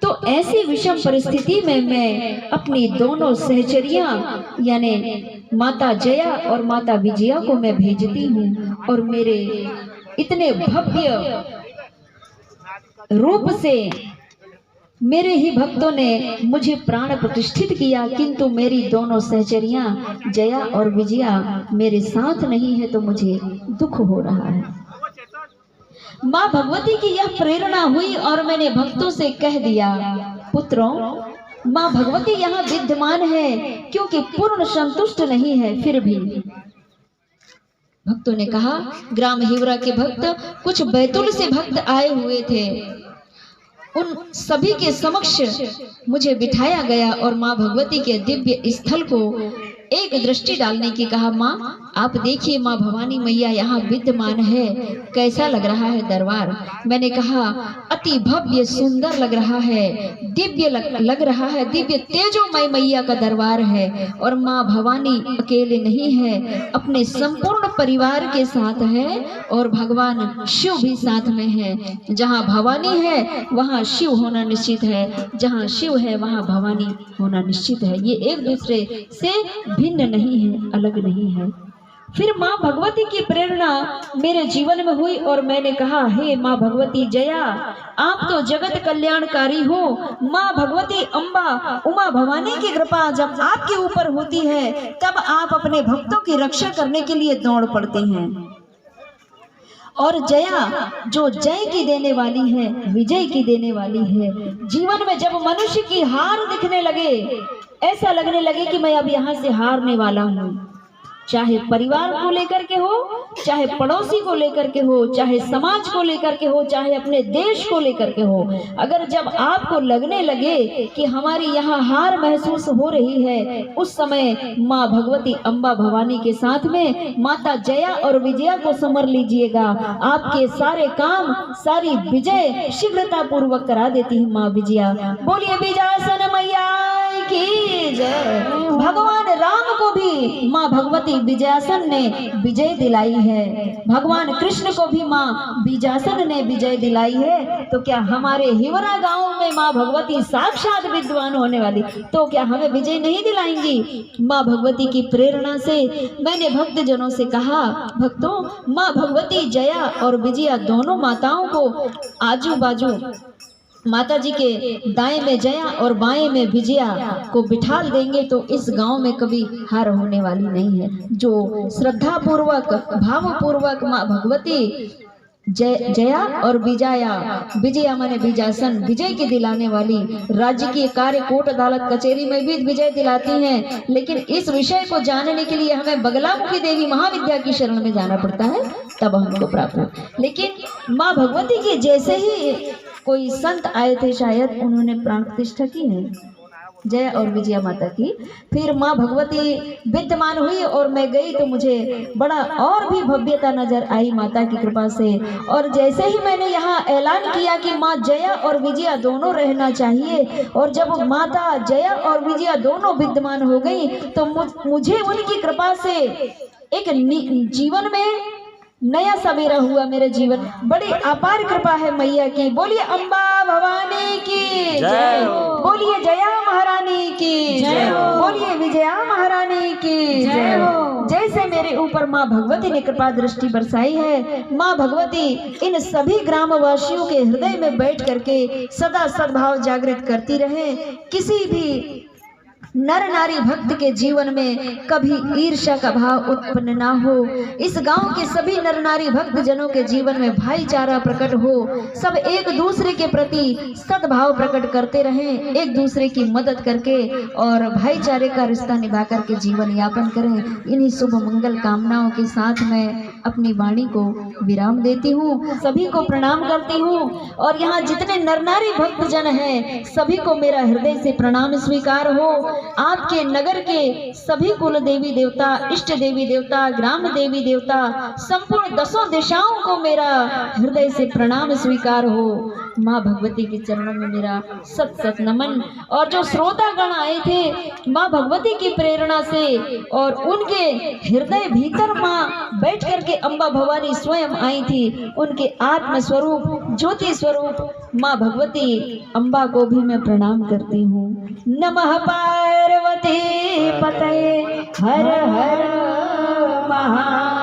तो ऐसी विषम परिस्थिति में मैं अपनी दोनों सहचरियां यानी माता जया और माता विजया को मैं भेजती हूँ, और मेरे इतने भव्य रूप से मेरे ही भक्तों ने मुझे प्राण प्रतिष्ठित किया, किंतु मेरी दोनों सहचरियां जया और विजया मेरे साथ नहीं है, तो मुझे दुख हो रहा है। माँ भगवती की यह प्रेरणा हुई और मैंने भक्तों से कह दिया, पुत्रों, माँ भगवती यहाँ विद्यमान है, क्योंकि पूर्ण संतुष्ट नहीं है। फिर भी भक्तों ने कहा, ग्राम हिवरा के भक्त, कुछ बैतुल से भक्त आए हुए थे, उन सभी के समक्ष मुझे बिठाया गया और माँ भगवती के दिव्य स्थल को एक दृष्टि डालने की कहा। माँ आप देखिए, माँ भवानी मैया यहाँ विद्यमान है, कैसा लग रहा है दरबार। मैंने कहा, अति भव्य सुंदर लग रहा है, दिव्य लग रहा है, दिव्य तेजोमय मैया का दरबार है। और माँ भवानी अकेले नहीं है, अपने संपूर्ण परिवार के साथ है, और भगवान शिव भी साथ में है। जहाँ भवानी है वहाँ शिव होना निश्चित है, जहाँ शिव है वहाँ भवानी होना निश्चित है। ये एक दूसरे से भिन्न नहीं है, अलग नहीं है। फिर माँ भगवती की प्रेरणा मेरे जीवन में हुई और मैंने कहा, हे माँ भगवती जया, आप तो जगत कल्याणकारी हो। माँ भगवती अम्बा उमा भवानी की कृपा जब आपके ऊपर होती है, तब आप अपने भक्तों की रक्षा करने के लिए दौड़ पड़ते हैं। और जया जो जय की देने वाली है, विजय की देने वाली है। जीवन में जब मनुष्य की हार दिखने लगे, ऐसा लगने लगे कि मैं अब यहाँ से हारने वाला हूँ, चाहे परिवार को लेकर के हो, चाहे पड़ोसी को लेकर के हो, चाहे समाज को लेकर के हो, चाहे अपने देश को लेकर के हो, अगर जब आपको लगने लगे कि हमारी यहाँ हार महसूस हो रही है, उस समय माँ भगवती अम्बा भवानी के साथ में माता जया और विजया को समर लीजिएगा। आपके सारे काम, सारी विजय शीघ्रता पूर्वक करा देती है माँ विजया। बोलिए विजयासन मैया की जय। भगवान राम को भी माँ भगवती विजयासन ने विजय दिलाई है, भगवान कृष्ण को भी माँ विजयासन ने विजय दिलाई है। तो क्या हमारे हिवरा गांव में माँ भगवती साक्षात विद्वान होने वाली, तो क्या हमें विजय नहीं दिलाएंगी? माँ भगवती की प्रेरणा से मैंने भक्त जनों से कहा, भक्तों, माँ भगवती जया और विजया दोनों माताओं को आजू बाजू माता जी के दाएं में जया और बाएं में विजया को बिठा देंगे तो इस गांव में कभी हार होने वाली नहीं है। जो श्रद्धा पूर्वक, भाव पूर्वक माँ भगवती जया और विजया माने विजयासन, विजय की दिलाने वाली, राज्य की कार्य कोर्ट अदालत कचेरी में भी विजय दिलाती हैं। लेकिन इस विषय को जानने के लिए हमें बगलामुखी देवी महाविद्या की शरण में जाना पड़ता है, तब हमको प्राप्त हो। लेकिन माँ भगवती के जैसे ही कोई संत आए थे, शायद उन्होंने प्राण प्रतिष्ठा की है जय और विजया माता की। फिर माँ भगवती विद्यमान हुई और मैं गई तो मुझे बड़ा और भी भव्यता नजर आई माता की कृपा से। और जैसे ही मैंने यहाँ ऐलान किया कि माँ जया और विजया दोनों रहना चाहिए, और जब माता जया और विजया दोनों विद्यमान हो गई तो मुझे उनकी कृपा से एक जीवन में नया सवेरा हुआ। मेरे जीवन बड़ी अपार कृपा है मैया की। बोलिए अम्बा भवानी की जय, बोलिए जया महारानी की जय, बोलिए विजया महारानी की जय। जैसे मेरे ऊपर माँ भगवती ने कृपा दृष्टि बरसाई है, माँ भगवती इन सभी ग्रामवासियों के हृदय में बैठ करके सदा सद्भाव जागृत करती रहे। किसी भी नर नारी भक्त के जीवन में कभी ईर्ष्या का भाव उत्पन्न ना हो। इस गांव के सभी नर नारी भक्त जनों के जीवन में भाईचारा प्रकट हो, सब एक दूसरे के प्रति सद्भाव प्रकट करते रहें, एक दूसरे की मदद करके और भाईचारे का रिश्ता निभा करके जीवन यापन करें। इन्हीं शुभ मंगल कामनाओं के साथ मैं अपनी वाणी को विराम देती हूँ, सभी को प्रणाम करती हूँ। और यहाँ जितने नर नारी भक्त जन हैं, सभी को मेरा हृदय से प्रणाम स्वीकार हो। आपके नगर के सभी कुल देवी देवता, इष्ट देवी देवता, ग्राम देवी देवता, संपूर्ण 10 दिशाओं को मेरा हृदय से प्रणाम स्वीकार हो। माँ भगवती के चरणों में मेरा सत सत नमन। और जो श्रोतागण आए थे माँ भगवती की प्रेरणा से, और उनके हृदय भीतर माँ बैठ करके अम्बा भवानी स्वयं आई थी, उनके आत्म स्वरूप, ज्योति स्वरूप माँ भगवती अम्बा को भी मैं प्रणाम करती हूँ। नमः पार्वती पतये हर हर महा